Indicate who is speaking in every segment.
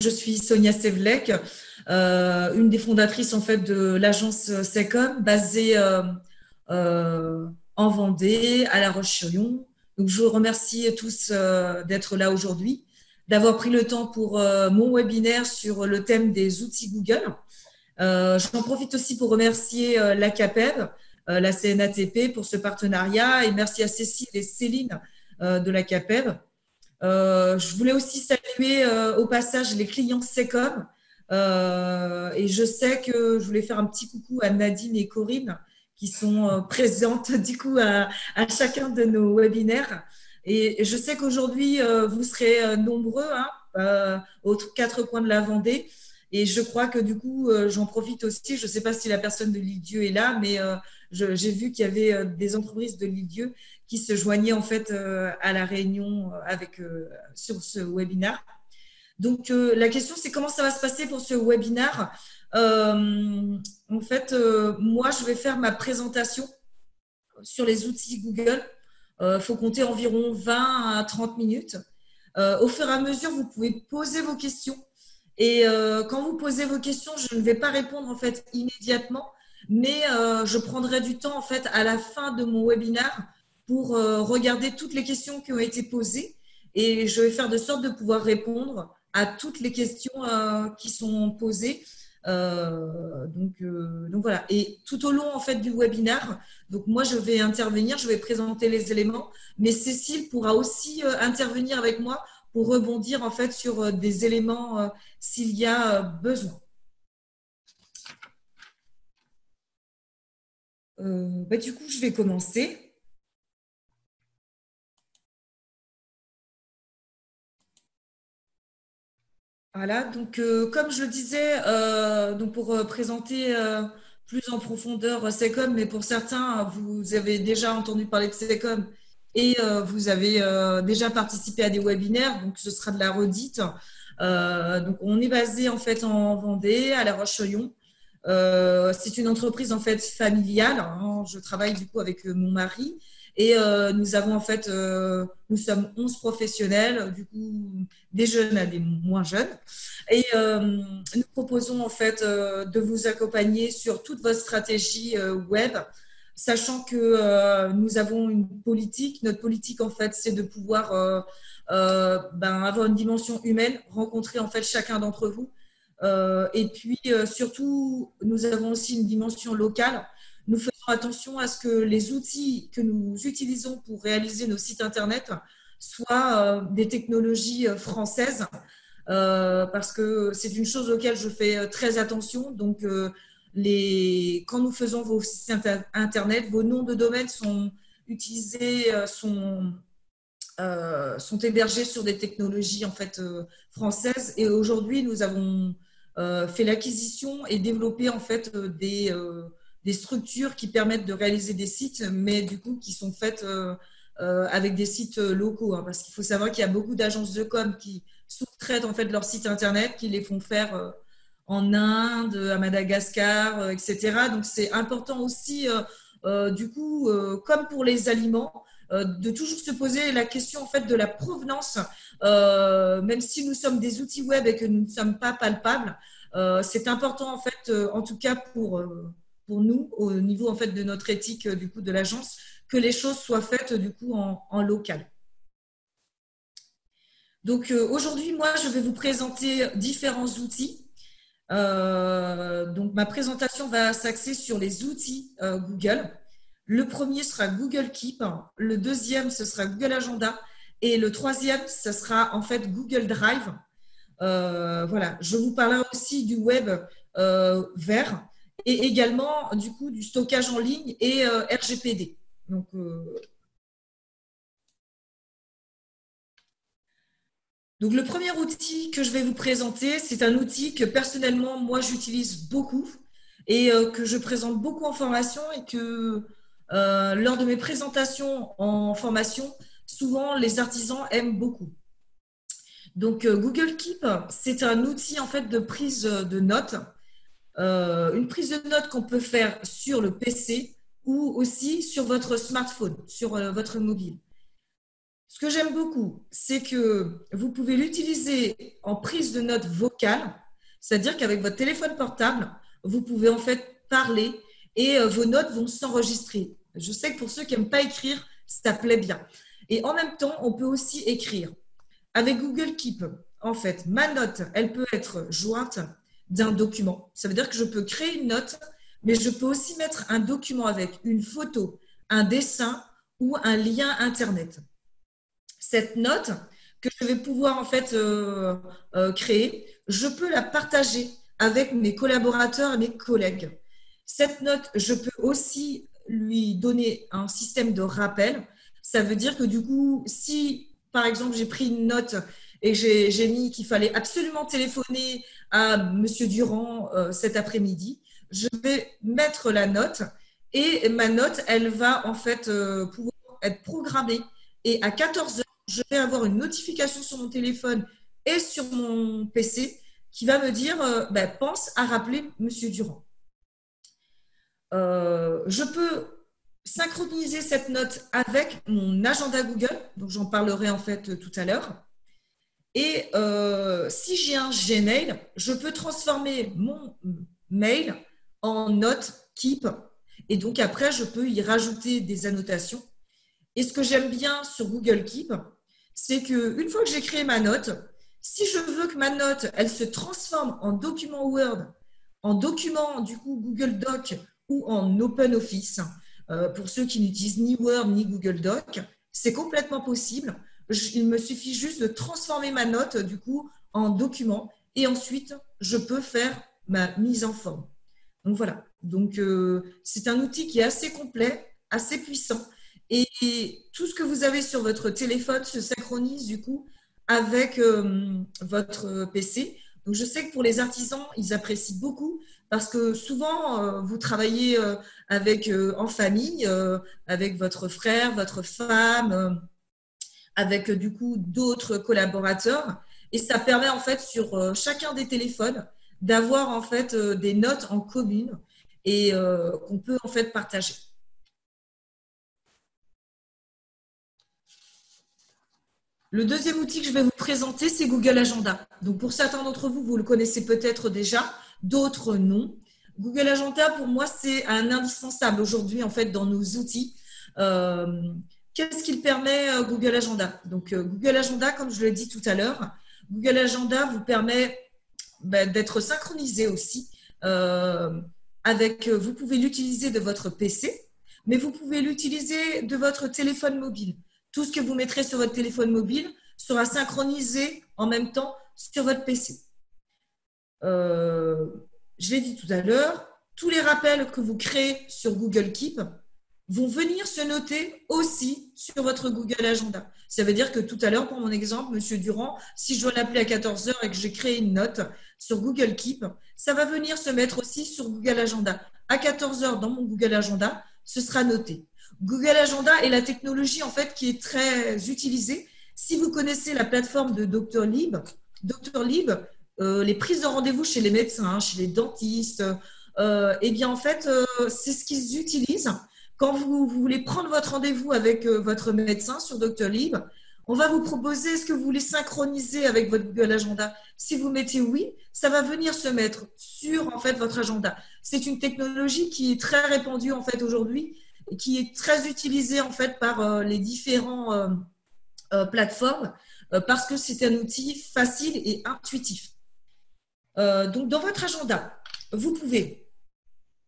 Speaker 1: Je suis Sonia Sevlek, une des fondatrices en fait de l'agence Secom basée euh, en Vendée, à La Roche-sur-Yon. Donc je vous remercie tous d'être là aujourd'hui, d'avoir pris le temps pour mon webinaire sur le thème des outils Google. J'en profite aussi pour remercier la CAPEB, la CNATP pour ce partenariat et merci à Cécile et Céline de la CAPEB. Je voulais aussi saluer au passage les clients Secom. Et je sais que je voulais faire un petit coucou à Nadine et Corinne qui sont présentes du coup à chacun de nos webinaires. Et je sais qu'aujourd'hui, vous serez nombreux aux quatre coins de la Vendée. Et je crois que du coup, j'en profite aussi. Je ne sais pas si la personne de l'île-Dieu est là, mais j'ai vu qu'il y avait des entreprises de l'île-Dieu qui se joignaient en fait à la réunion sur ce webinaire. Donc la question c'est comment ça va se passer pour ce webinaire. En fait, moi je vais faire ma présentation sur les outils Google. Il faut compter environ 20 à 30 minutes. Au fur et à mesure, vous pouvez poser vos questions. Et quand vous posez vos questions, je ne vais pas répondre en fait immédiatement, mais je prendrai du temps en fait à la fin de mon webinaire pour regarder toutes les questions qui ont été posées et je vais faire de sorte de pouvoir répondre à toutes les questions qui sont posées. Donc voilà. Et tout au long en fait du webinaire, donc moi je vais intervenir, je vais présenter les éléments, mais Cécile pourra aussi intervenir avec moi pour rebondir en fait sur des éléments s'il y a besoin. Du coup, je vais commencer. Voilà, donc comme je le disais, donc pour présenter plus en profondeur Secom, mais pour certains, vous avez déjà entendu parler de Secom et vous avez déjà participé à des webinaires, donc ce sera de la redite. Donc on est basé en fait en Vendée, à La Roche-sur-Yon. C'est une entreprise en fait familiale, hein. Je travaille du coup avec mon mari et nous avons en fait, nous sommes 11 professionnels, du coup des jeunes à des moins jeunes. Et nous proposons en fait de vous accompagner sur toute votre stratégie web, sachant que nous avons une politique. Notre politique en fait, c'est de pouvoir avoir une dimension humaine, rencontrer en fait chacun d'entre vous. Et puis surtout, nous avons aussi une dimension locale. Nous faisons attention à ce que les outils que nous utilisons pour réaliser nos sites internet soient des technologies françaises parce que c'est une chose auquel je fais très attention. Donc, quand nous faisons vos sites internet, vos noms de domaine sont utilisés, sont hébergés sur des technologies en fait françaises. Et aujourd'hui, nous avons fait l'acquisition et développé en fait des structures qui permettent de réaliser des sites, mais du coup qui sont faites avec des sites locaux, hein, parce qu'il faut savoir qu'il y a beaucoup d'agences de com qui sous-traitent en fait leurs sites internet, qui les font faire en Inde, à Madagascar, etc. Donc c'est important aussi, du coup, comme pour les aliments, de toujours se poser la question en fait de la provenance, même si nous sommes des outils web et que nous ne sommes pas palpables. C'est important en fait, en tout cas pour nous, au niveau en fait de notre éthique du coup de l'agence, que les choses soient faites du coup en local. Donc aujourd'hui, moi, je vais vous présenter différents outils. Donc ma présentation va s'axer sur les outils Google. Le premier sera Google Keep, le deuxième ce sera Google Agenda et le troisième ce sera en fait Google Drive. Voilà, je vous parlerai aussi du web vert et également du coup du stockage en ligne et RGPD. Donc Donc, le premier outil que je vais vous présenter, c'est un outil que personnellement, moi, j'utilise beaucoup et que je présente beaucoup en formation et que lors de mes présentations en formation, souvent, les artisans aiment beaucoup. Donc, Google Keep, c'est un outil en fait de prise de notes, une prise de notes qu'on peut faire sur le PC ou aussi sur votre smartphone, sur votre mobile. Ce que j'aime beaucoup, c'est que vous pouvez l'utiliser en prise de notes vocale, c'est-à-dire qu'avec votre téléphone portable, vous pouvez en fait parler et vos notes vont s'enregistrer. Je sais que pour ceux qui n'aiment pas écrire, ça plaît bien. Et en même temps, on peut aussi écrire. Avec Google Keep, en fait, ma note, elle peut être jointe d'un document. Ça veut dire que je peux créer une note, mais je peux aussi mettre un document avec une photo, un dessin ou un lien Internet. Cette note que je vais pouvoir en fait créer, je peux la partager avec mes collaborateurs et mes collègues. Cette note, je peux aussi lui donner un système de rappel. Ça veut dire que du coup, si par exemple j'ai pris une note et j'ai mis qu'il fallait absolument téléphoner à Monsieur Durand cet après-midi, je vais mettre la note et ma note, elle va en fait pouvoir être programmée. Et à 14 heures, je vais avoir une notification sur mon téléphone et sur mon PC qui va me dire ben, pense à rappeler Monsieur Durand. Je peux synchroniser cette note avec mon agenda Google, donc j'en parlerai en fait tout à l'heure. Et si j'ai un Gmail, je peux transformer mon mail en note Keep. Et donc après, je peux y rajouter des annotations. Et ce que j'aime bien sur Google Keep, c'est qu'une fois que j'ai créé ma note, si je veux que ma note, elle se transforme en document Word, en document du coup Google Doc ou en Open Office, pour ceux qui n'utilisent ni Word ni Google Doc, c'est complètement possible. Il me suffit juste de transformer ma note du coup en document et ensuite je peux faire ma mise en forme. Donc voilà. Donc c'est un outil qui est assez complet, assez puissant et tout ce que vous avez sur votre téléphone se synchronise du coup avec votre PC. Donc je sais que pour les artisans, ils apprécient beaucoup parce que souvent vous travaillez avec en famille, avec votre frère, votre femme, avec du coup d'autres collaborateurs et ça permet en fait sur chacun des téléphones d'avoir en fait des notes en commune et qu'on peut en fait partager. Le deuxième outil que je vais vous présenter, c'est Google Agenda. Donc pour certains d'entre vous, vous le connaissez peut-être déjà, d'autres non. Google Agenda, pour moi, c'est un indispensable aujourd'hui en fait dans nos outils. Qu'est-ce qu'il permet Google Agenda? Donc Google Agenda, comme je l'ai dit tout à l'heure, Google Agenda vous permet d'être synchronisé aussi. Vous pouvez l'utiliser de votre PC, mais vous pouvez l'utiliser de votre téléphone mobile. Tout ce que vous mettrez sur votre téléphone mobile sera synchronisé en même temps sur votre PC. Je l'ai dit tout à l'heure, tous les rappels que vous créez sur Google Keep vont venir se noter aussi sur votre Google Agenda. Ça veut dire que tout à l'heure, pour mon exemple, Monsieur Durand, si je dois l'appeler à 14 heures et que j'ai créé une note sur Google Keep, ça va venir se mettre aussi sur Google Agenda. À 14 heures, dans mon Google Agenda, ce sera noté. Google Agenda est la technologie en fait qui est très utilisée. Si vous connaissez la plateforme de Doctolib, les prises de rendez-vous chez les médecins, chez les dentistes, eh bien en fait, c'est ce qu'ils utilisent. Quand vous voulez prendre votre rendez-vous avec votre médecin sur Doctolib, on va vous proposer est-ce que vous voulez synchroniser avec votre Google Agenda. Si vous mettez oui, ça va venir se mettre sur en fait votre agenda. C'est une technologie qui est très répandue en fait aujourd'hui et qui est très utilisée en fait par les différents plateformes parce que c'est un outil facile et intuitif. Donc dans votre agenda, vous pouvez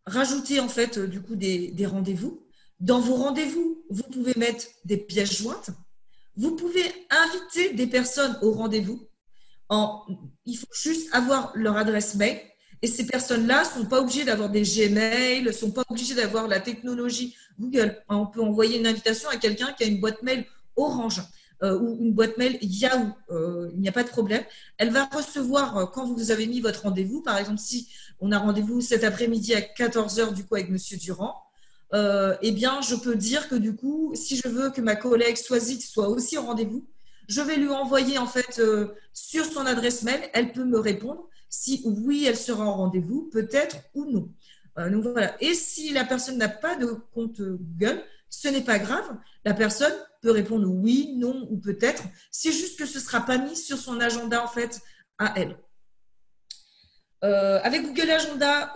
Speaker 1: rajouter en fait du coup des rendez-vous. Dans vos rendez-vous, vous pouvez mettre des pièces jointes. Vous pouvez inviter des personnes au rendez-vous. Il faut juste avoir leur adresse mail. Et ces personnes-là ne sont pas obligées d'avoir des Gmail, ne sont pas obligées d'avoir la technologie Google. On peut envoyer une invitation à quelqu'un qui a une boîte mail Orange ou une boîte mail Yahoo. Il n'y a pas de problème. Elle va recevoir, quand vous avez mis votre rendez-vous, par exemple, si on a rendez-vous cet après-midi à 14 heures du coup avec Monsieur Durand, eh bien, je peux dire que du coup, si je veux que ma collègue Swazik soit aussi au rendez-vous, je vais lui envoyer en fait sur son adresse mail, elle peut me répondre si oui, elle sera en rendez-vous, peut-être ou non. Donc voilà. Et si la personne n'a pas de compte Google, ce n'est pas grave. La personne peut répondre oui, non ou peut-être. C'est juste que ce ne sera pas mis sur son agenda en fait à elle. Avec Google Agenda,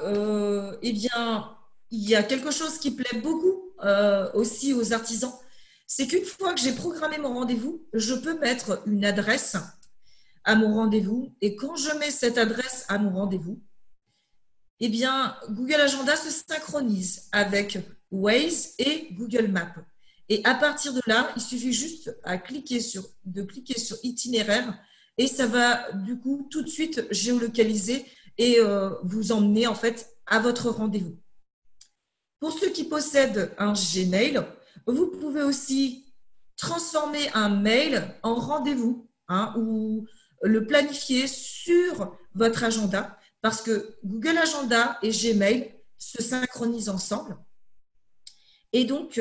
Speaker 1: eh bien, il y a quelque chose qui plaît beaucoup aussi aux artisans. C'est qu'une fois que j'ai programmé mon rendez-vous, je peux mettre une adresse à mon rendez-vous. Et quand je mets cette adresse à mon rendez-vous, eh bien, Google Agenda se synchronise avec Waze et Google Maps. Et à partir de là, il suffit juste de cliquer sur itinéraire et ça va du coup tout de suite géolocaliser et vous emmener en fait à votre rendez-vous. Pour ceux qui possèdent un Gmail, vous pouvez aussi transformer un mail en rendez-vous ou le planifier sur votre agenda parce que Google Agenda et Gmail se synchronisent ensemble. Et donc,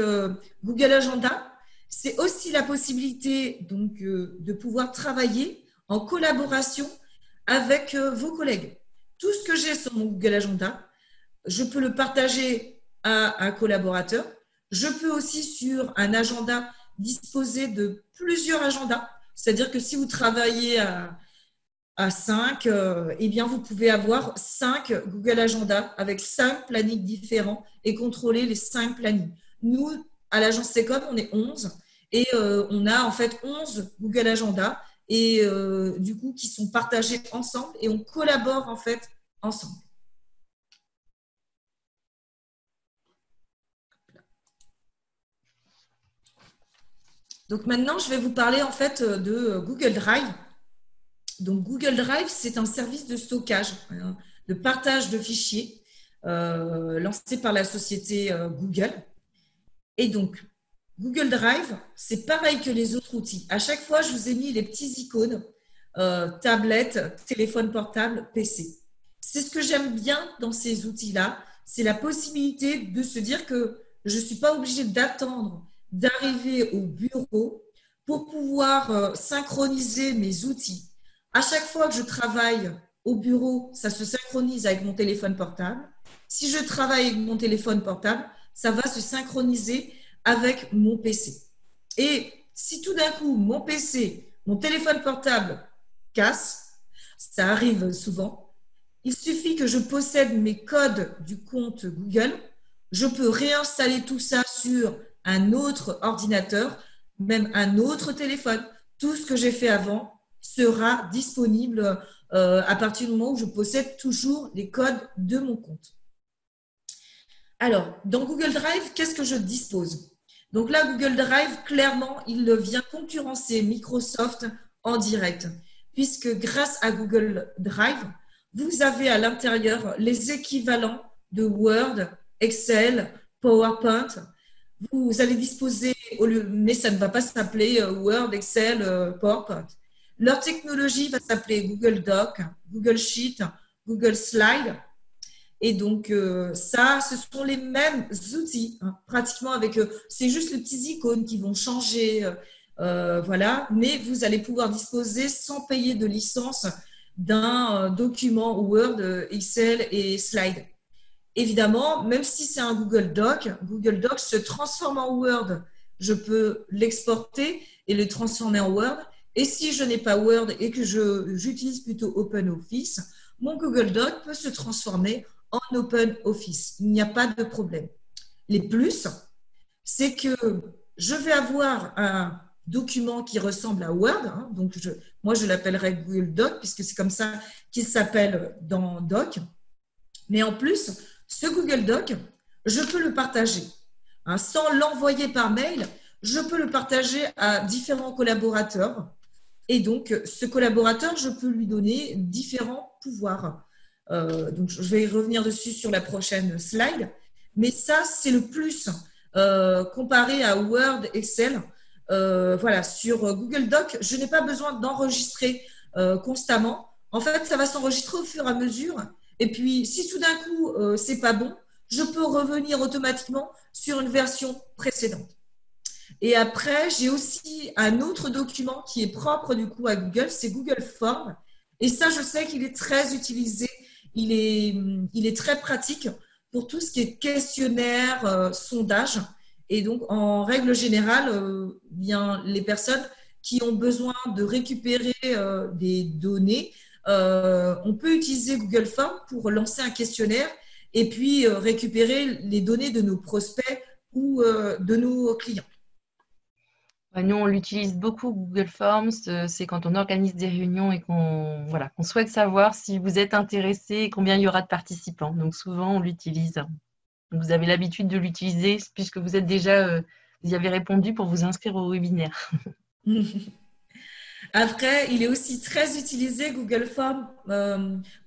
Speaker 1: Google Agenda, c'est aussi la possibilité donc, de pouvoir travailler en collaboration avec vos collègues. Tout ce que j'ai sur mon Google Agenda, je peux le partager à un collaborateur. Je peux aussi sur un agenda disposer de plusieurs agendas. C'est-à-dire que si vous travaillez à 5, eh bien vous pouvez avoir 5 Google Agenda avec 5 plannings différents et contrôler les 5 plannings. Nous, à l'agence Secom, on est 11 et on a en fait 11 Google Agenda et du coup qui sont partagés ensemble et on collabore en fait ensemble. Donc maintenant, je vais vous parler en fait de Google Drive. Donc Google Drive, c'est un service de stockage, de partage de fichiers lancé par la société Google. Et donc, Google Drive, c'est pareil que les autres outils. À chaque fois, je vous ai mis les petits icônes, tablette, téléphone portable, PC. C'est ce que j'aime bien dans ces outils-là, c'est la possibilité de se dire que je ne suis pas obligée d'attendre d'arriver au bureau pour pouvoir synchroniser mes outils. À chaque fois que je travaille au bureau, ça se synchronise avec mon téléphone portable. Si je travaille avec mon téléphone portable, ça va se synchroniser avec mon PC. Et si tout d'un coup, mon PC, mon téléphone portable casse, ça arrive souvent, il suffit que je possède mes codes du compte Google, je peux réinstaller tout ça sur un autre ordinateur, même un autre téléphone. Tout ce que j'ai fait avant sera disponible à partir du moment où je possède toujours les codes de mon compte. Alors, dans Google Drive, qu'est-ce que je dispose? Donc là, Google Drive, clairement, il vient concurrencer Microsoft en direct, puisque grâce à Google Drive, vous avez à l'intérieur les équivalents de Word, Excel, PowerPoint. Vous allez disposer, mais ça ne va pas s'appeler Word, Excel, PowerPoint. Leur technologie va s'appeler Google Doc, Google Sheet, Google Slide. Et donc, ça, ce sont les mêmes outils, pratiquement avec c'est juste les petits icônes qui vont changer, voilà. Mais vous allez pouvoir disposer sans payer de licence d'un document Word, Excel et Slide. Évidemment, même si c'est un Google Doc se transforme en Word. Je peux l'exporter et le transformer en Word. Et si je n'ai pas Word et que j'utilise plutôt OpenOffice, mon Google Doc peut se transformer en OpenOffice. Il n'y a pas de problème. Les plus, c'est que je vais avoir un document qui ressemble à Word. Donc, moi, je l'appellerai Google Doc puisque c'est comme ça qu'il s'appelle dans Doc. Mais en plus, ce Google Doc, je peux le partager. Sans l'envoyer par mail, je peux le partager à différents collaborateurs. Et donc, ce collaborateur, je peux lui donner différents pouvoirs. Donc, je vais y revenir dessus sur la prochaine slide. Mais ça, c'est le plus comparé à Word, Excel. Voilà, sur Google Doc, je n'ai pas besoin d'enregistrer constamment. En fait, ça va s'enregistrer au fur et à mesure. Et puis, si tout d'un coup, c'est pas bon, je peux revenir automatiquement sur une version précédente. Et après, j'ai aussi un autre document qui est propre du coup à Google, c'est Google Forms. Et ça, je sais qu'il est très utilisé, il est très pratique pour tout ce qui est questionnaire, sondage. Et donc, en règle générale, bien, les personnes qui ont besoin de récupérer des données, on peut utiliser Google Forms pour lancer un questionnaire et puis récupérer les données de nos prospects ou de nos clients.
Speaker 2: Ouais, nous, on l'utilise beaucoup, Google Forms. C'est quand on organise des réunions et qu'on voilà, qu'on souhaite savoir si vous êtes intéressé et combien il y aura de participants. Donc souvent, on l'utilise. Donc, vous avez l'habitude de l'utiliser puisque vous êtes déjà, vous y avez répondu pour vous inscrire au webinaire.
Speaker 1: Après, il est aussi très utilisé, Google Forms,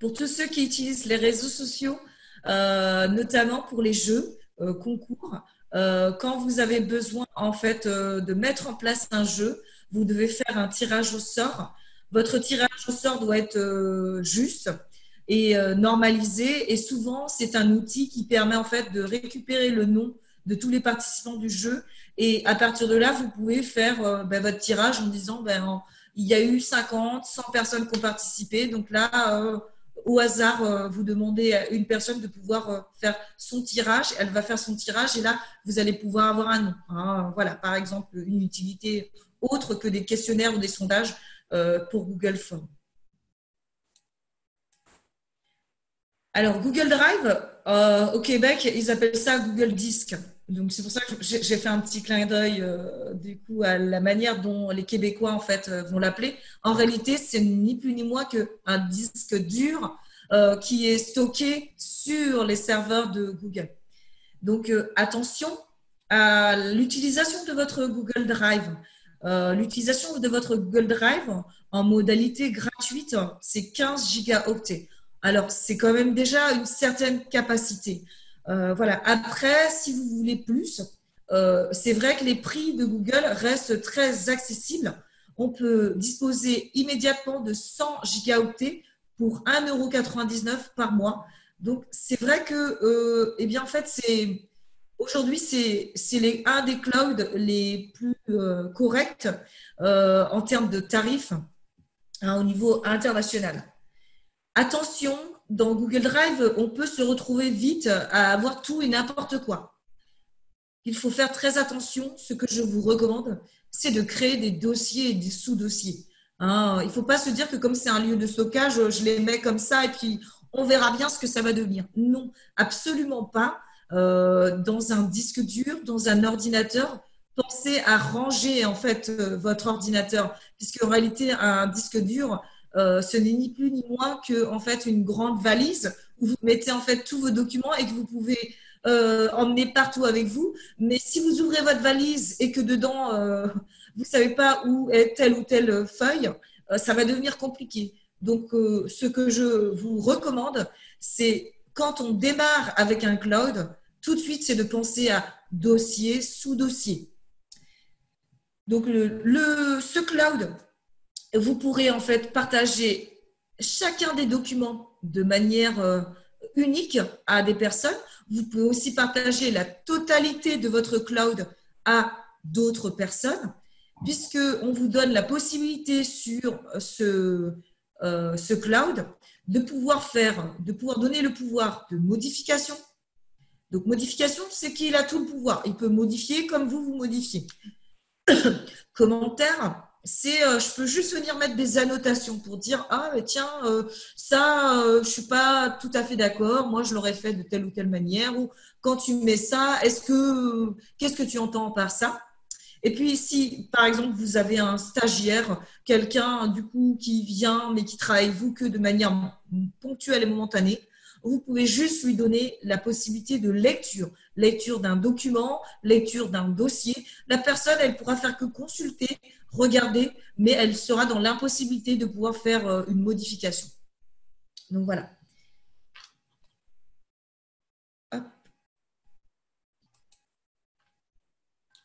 Speaker 1: pour tous ceux qui utilisent les réseaux sociaux, notamment pour les jeux, concours. Quand vous avez besoin, en fait, de mettre en place un jeu, vous devez faire un tirage au sort. Votre tirage au sort doit être juste et normalisé. Et souvent, c'est un outil qui permet, en fait, de récupérer le nom de tous les participants du jeu. Et à partir de là, vous pouvez faire votre tirage en disant, il y a eu 50, 100 personnes qui ont participé. Donc là, au hasard, vous demandez à une personne de pouvoir faire son tirage. Elle va faire son tirage et là, vous allez pouvoir avoir un nom. Hein. Voilà, par exemple, une utilité autre que des questionnaires ou des sondages pour Google Forms. Alors, Google Drive, au Québec, ils appellent ça Google Disc. Donc, c'est pour ça que j'ai fait un petit clin d'œil du coup à la manière dont les Québécois en fait vont l'appeler. En réalité, c'est ni plus ni moins qu'un disque dur qui est stocké sur les serveurs de Google. Donc, attention à l'utilisation de votre Google Drive. L'utilisation de votre Google Drive en modalité gratuite, c'est 15 gigaoctets. Alors, c'est quand même déjà une certaine capacité. Voilà. Après, si vous voulez plus, c'est vrai que les prix de Google restent très accessibles. On peut disposer immédiatement de 100 gigaoctets pour 1,99 € par mois. Donc, c'est vrai que, eh bien, en fait, aujourd'hui, c'est un des clouds les plus corrects en termes de tarifs hein, au niveau international. Attention, dans Google Drive, on peut se retrouver vite à avoir tout et n'importe quoi. Il faut faire très attention. Ce que je vous recommande, c'est de créer des dossiers et des sous-dossiers. Hein, il ne faut pas se dire que comme c'est un lieu de stockage, je les mets comme ça et puis on verra bien ce que ça va devenir. Non, absolument pas. Dans un disque dur, dans un ordinateur, pensez à ranger en fait votre ordinateur, puisque en réalité un disque dur, ce n'est ni plus ni moins que en fait une grande valise où vous mettez en fait tous vos documents et que vous pouvez emmener partout avec vous. Mais si vous ouvrez votre valise et que dedans vous ne savez pas où est telle ou telle feuille, ça va devenir compliqué. Donc, ce que je vous recommande, c'est quand on démarre avec un cloud, tout de suite, c'est de penser à dossier, sous-dossier. Donc, ce cloud, vous pourrez en fait partager chacun des documents de manière unique à des personnes. Vous pouvez aussi partager la totalité de votre cloud à d'autres personnes, puisqu'on vous donne la possibilité sur ce cloud de pouvoir donner le pouvoir de modification. Donc, modification, c'est qu'il a tout le pouvoir. Il peut modifier comme vous modifiez. Commentaire, c'est je peux juste venir mettre des annotations pour dire ah mais tiens ça je suis pas tout à fait d'accord, moi je l'aurais fait de telle ou telle manière, ou quand tu mets ça qu'est-ce que tu entends par ça. Et puis si par exemple vous avez un stagiaire, quelqu'un du coup qui vient mais qui travaille avec vous que de manière ponctuelle et momentanée, vous pouvez juste lui donner la possibilité de lecture d'un document, lecture d'un dossier. La personne, elle pourra faire que consulter, regarder, mais elle sera dans l'impossibilité de pouvoir faire une modification. Donc voilà. Hop.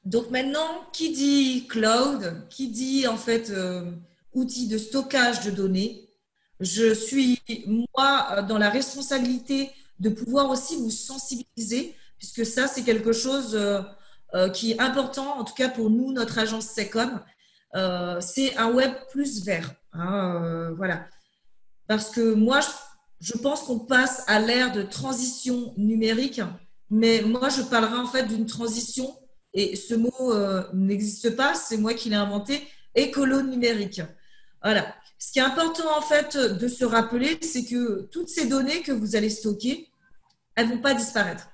Speaker 1: Donc maintenant, qui dit cloud, qui dit en fait outil de stockage de données, je suis, moi, dans la responsabilité de pouvoir aussi vous sensibiliser, puisque ça, c'est quelque chose qui est important, en tout cas pour nous, notre agence SECOM. C'est un web plus vert. Hein, voilà. Parce que moi, je pense qu'on passe à l'ère de transition numérique, mais moi, je parlerai en fait d'une transition Et ce mot n'existe pas, c'est moi qui l'ai inventé, écolo numérique. Voilà. Ce qui est important en fait de se rappeler, c'est que toutes ces données que vous allez stocker, elles ne vont pas disparaître.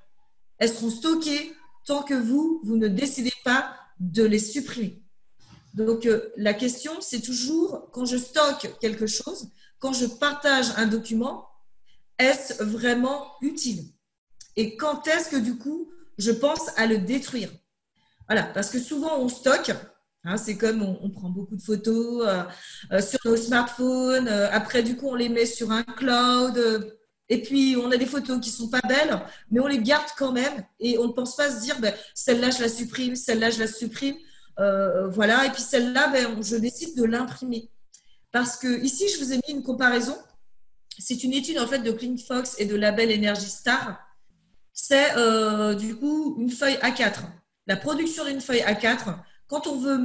Speaker 1: Elles seront stockées tant que vous ne décidez pas de les supprimer. Donc, la question, c'est toujours, quand je stocke quelque chose, quand je partage un document, est-ce vraiment utile? Et quand est-ce que, du coup, je pense à le détruire? Voilà, parce que souvent, on stocke. Hein, c'est comme on prend beaucoup de photos sur nos smartphones. Après, du coup, on les met sur un cloud. Et puis, on a des photos qui sont pas belles, mais on les garde quand même. Et on ne pense pas se dire, ben, celle-là, je la supprime, celle-là, je la supprime. Voilà. Et puis, celle-là, ben, je décide de l'imprimer. Parce que ici, je vous ai mis une comparaison. C'est une étude en fait de CleanFox et de Label Energy Star. C'est du coup une feuille A4. La production d'une feuille A4, quand on veut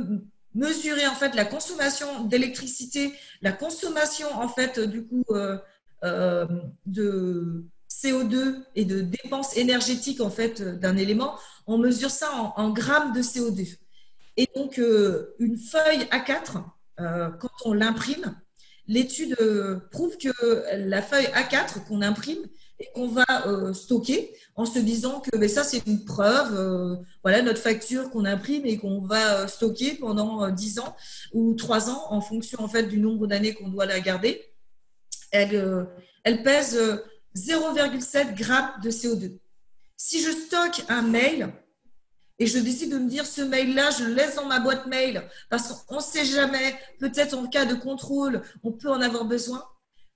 Speaker 1: mesurer en fait la consommation d'électricité, la consommation en fait du coup de CO2 et de dépenses énergétiques en fait d'un élément, on mesure ça en grammes de CO2. Et donc une feuille A4, quand on l'imprime, l'étude prouve que la feuille A4 qu'on imprime et qu'on va stocker en se disant que ça, c'est une preuve, voilà notre facture qu'on imprime et qu'on va stocker pendant 10 ans ou 3 ans en fonction en fait du nombre d'années qu'on doit la garder. Elle pèse 0,7 grammes de CO2. Si je stocke un mail, et je décide de me dire ce mail-là, je le laisse dans ma boîte mail parce qu'on ne sait jamais, peut-être en cas de contrôle, on peut en avoir besoin.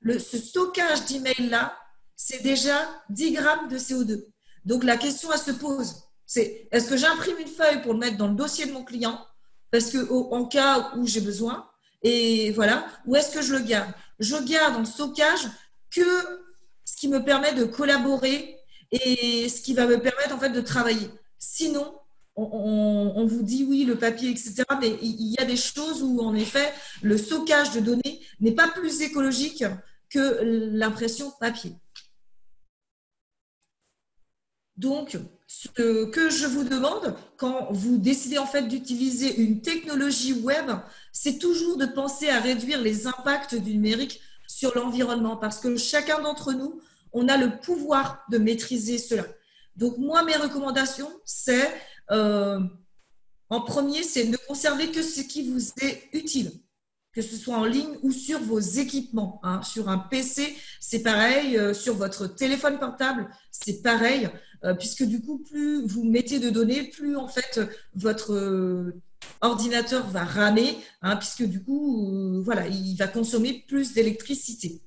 Speaker 1: Ce stockage d'email-là, c'est déjà 10 grammes de CO2. Donc la question, elle se pose, c'est est-ce que j'imprime une feuille pour le mettre dans le dossier de mon client parce que en cas où j'ai besoin, et voilà, ou est-ce que je le garde? Je garde en stockage que ce qui me permet de collaborer et ce qui va me permettre en fait de travailler. Sinon, on vous dit oui, le papier, etc. Mais il y a des choses où, en effet, le stockage de données n'est pas plus écologique que l'impression papier. Donc, ce que je vous demande, quand vous décidez en fait d'utiliser une technologie web, c'est toujours de penser à réduire les impacts du numérique sur l'environnement, parce que chacun d'entre nous, on a le pouvoir de maîtriser cela. Donc, moi, mes recommandations, c'est en premier, c'est ne conserver que ce qui vous est utile, que ce soit en ligne ou sur vos équipements. Hein. Sur un PC, c'est pareil. Sur votre téléphone portable, c'est pareil. Puisque du coup, plus vous mettez de données, plus en fait votre ordinateur va ramer, hein, puisque du coup, voilà, il va consommer plus d'électricité.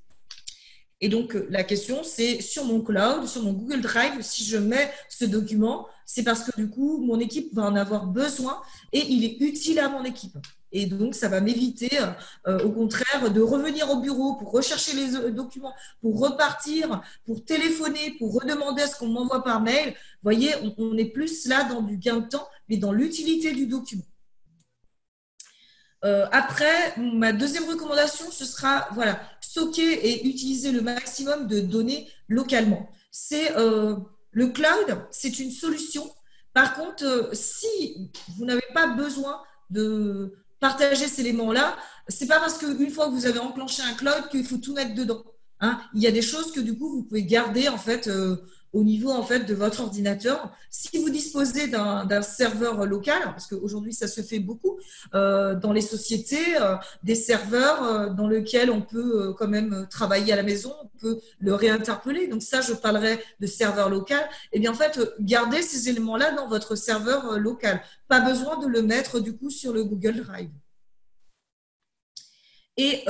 Speaker 1: Et donc, la question, c'est sur mon cloud, sur mon Google Drive, si je mets ce document, c'est parce que du coup, mon équipe va en avoir besoin et il est utile à mon équipe. Et donc, ça va m'éviter, au contraire, de revenir au bureau pour rechercher les documents, pour repartir, pour téléphoner, pour redemander à ce qu'on m'envoie par mail. Vous voyez, on est plus là dans du gain de temps, mais dans l'utilité du document. Après, ma deuxième recommandation, ce sera voilà, stocker et utiliser le maximum de données localement. C'est le cloud, c'est une solution. Par contre, si vous n'avez pas besoin de partager ces éléments-là, c'est pas parce qu'une fois que vous avez enclenché un cloud qu'il faut tout mettre dedans. Hein. Il y a des choses que du coup vous pouvez garder en fait au niveau en fait de votre ordinateur. Si vous disposez d'un serveur local, parce qu'aujourd'hui ça se fait beaucoup dans les sociétés, des serveurs dans lesquels on peut quand même travailler à la maison, on peut le réinterpeller. Donc ça, je parlerai de serveur local. Et bien en fait, gardez ces éléments-là dans votre serveur local. Pas besoin de le mettre du coup sur le Google Drive. Et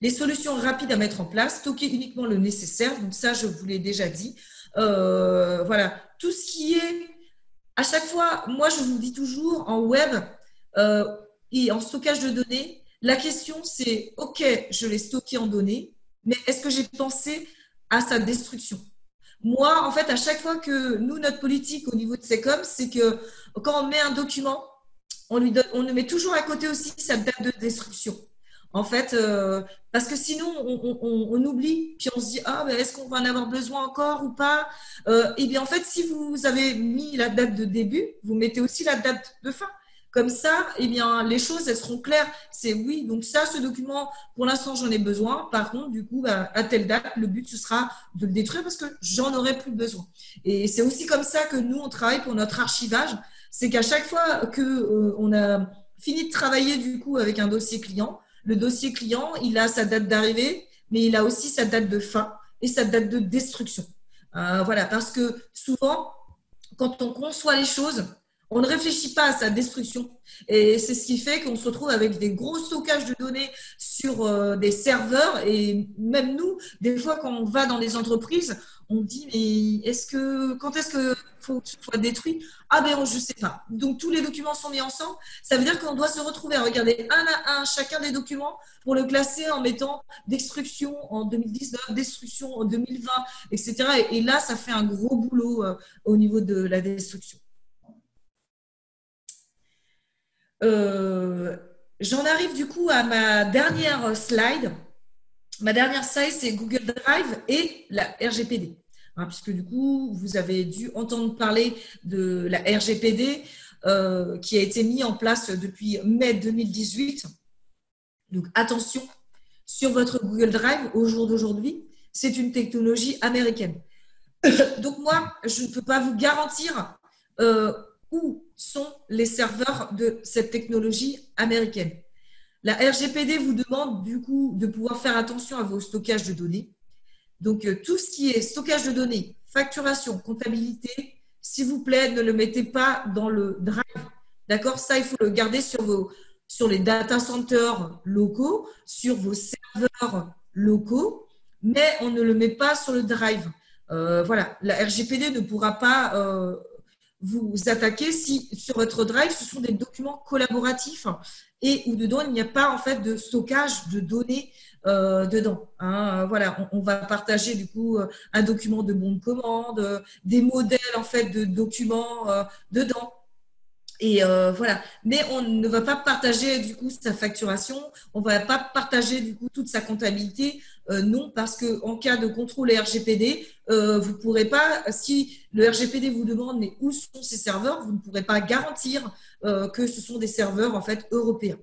Speaker 1: les solutions rapides à mettre en place, stocker uniquement le nécessaire. Donc ça, je vous l'ai déjà dit. Voilà, tout ce qui est, à chaque fois, moi je vous dis toujours en web et en stockage de données, la question c'est, ok, je l'ai stocké en données, mais est-ce que j'ai pensé à sa destruction? Moi, en fait, à chaque fois que nous, notre politique au niveau de SECOM, c'est que quand on met un document, on le met toujours à côté aussi sa date de destruction. En fait, parce que sinon, on oublie, puis on se dit, ah, ben, est-ce qu'on va en avoir besoin encore ou pas? Et bien, en fait, si vous avez mis la date de début, vous mettez aussi la date de fin. Comme ça, eh bien, les choses, elles seront claires. C'est oui, donc ça, ce document, pour l'instant, j'en ai besoin. Par contre, du coup, bah, à telle date, le but, ce sera de le détruire parce que j'en aurai plus besoin. Et c'est aussi comme ça que nous, on travaille pour notre archivage. C'est qu'à chaque fois que on a fini de travailler, du coup, avec un dossier client, le dossier client, il a sa date d'arrivée, mais il a aussi sa date de fin et sa date de destruction. Voilà, parce que souvent, quand on conçoit les choses, on ne réfléchit pas à sa destruction. Et c'est ce qui fait qu'on se retrouve avec des gros stockages de données sur des serveurs. Et même nous, des fois, quand on va dans les entreprises, on dit, mais quand est-ce que faut que ce soit détruit? Ah ben, je ne sais pas. Donc, tous les documents sont mis ensemble. Ça veut dire qu'on doit se retrouver à regarder un à un chacun des documents pour le classer en mettant destruction en 2019, destruction en 2020, etc. Et là, ça fait un gros boulot au niveau de la destruction. J'en arrive du coup à ma dernière slide. Ma dernière slide, c'est Google Drive et la RGPD. Puisque du coup, vous avez dû entendre parler de la RGPD qui a été mise en place depuis mai 2018. Donc attention, sur votre Google Drive, au jour d'aujourd'hui, c'est une technologie américaine. Donc moi, je ne peux pas vous garantir où sont les serveurs de cette technologie américaine. La RGPD vous demande du coup de pouvoir faire attention à vos stockages de données. Donc tout ce qui est stockage de données, facturation, comptabilité, s'il vous plaît, ne le mettez pas dans le Drive. D'accord? Ça, il faut le garder sur les data centers locaux, sur vos serveurs locaux, mais on ne le met pas sur le Drive. Voilà, la RGPD ne pourra pas vous attaquer si sur votre Drive, ce sont des documents collaboratifs et où dedans, il n'y a pas en fait de stockage de données dedans. Voilà, on va partager du coup un document de bon de commande, des modèles en fait de documents dedans. Et voilà, mais on ne va pas partager du coup sa facturation, on ne va pas partager du coup toute sa comptabilité, non, parce que en cas de contrôle RGPD, vous ne pourrez pas, si le RGPD vous demande mais où sont ces serveurs, vous ne pourrez pas garantir que ce sont des serveurs en fait européens.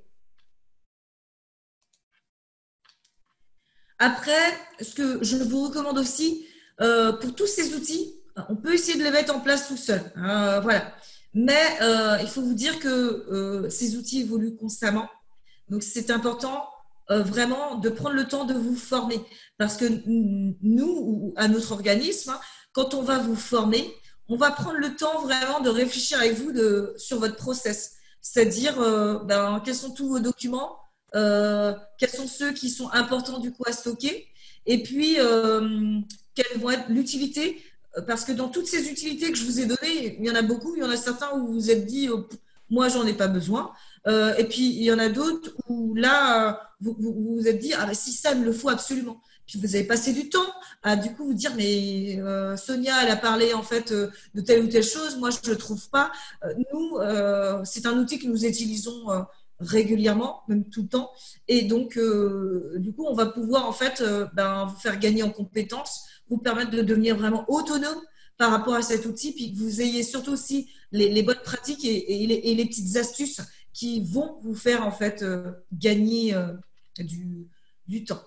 Speaker 1: Après, ce que je vous recommande aussi, pour tous ces outils, on peut essayer de les mettre en place tout seul. Voilà. Mais il faut vous dire que ces outils évoluent constamment. Donc, c'est important vraiment de prendre le temps de vous former. Parce que nous, ou à notre organisme, quand on va vous former, on va prendre le temps vraiment de réfléchir avec vous sur votre process. C'est-à-dire, quels sont tous vos documents, quels sont ceux qui sont importants du coup à stocker, et puis quelle vont être l'utilité. Parce que dans toutes ces utilités que je vous ai données, il y en a beaucoup, il y en a certains où vous vous êtes dit, moi, j'en ai pas besoin. Et puis, il y en a d'autres où là, vous vous êtes dit, ah ben si, ça, il me le faut absolument. Puis, vous avez passé du temps à du coup vous dire, mais Sonia, elle a parlé en fait de telle ou telle chose, moi, je ne le trouve pas. Nous, c'est un outil que nous utilisons régulièrement, même tout le temps. Et donc, du coup, on va pouvoir en fait vous faire gagner en compétences, vous permettre de devenir vraiment autonome par rapport à cet outil, puis que vous ayez surtout aussi les bonnes pratiques et les petites astuces qui vont vous faire en fait gagner du temps.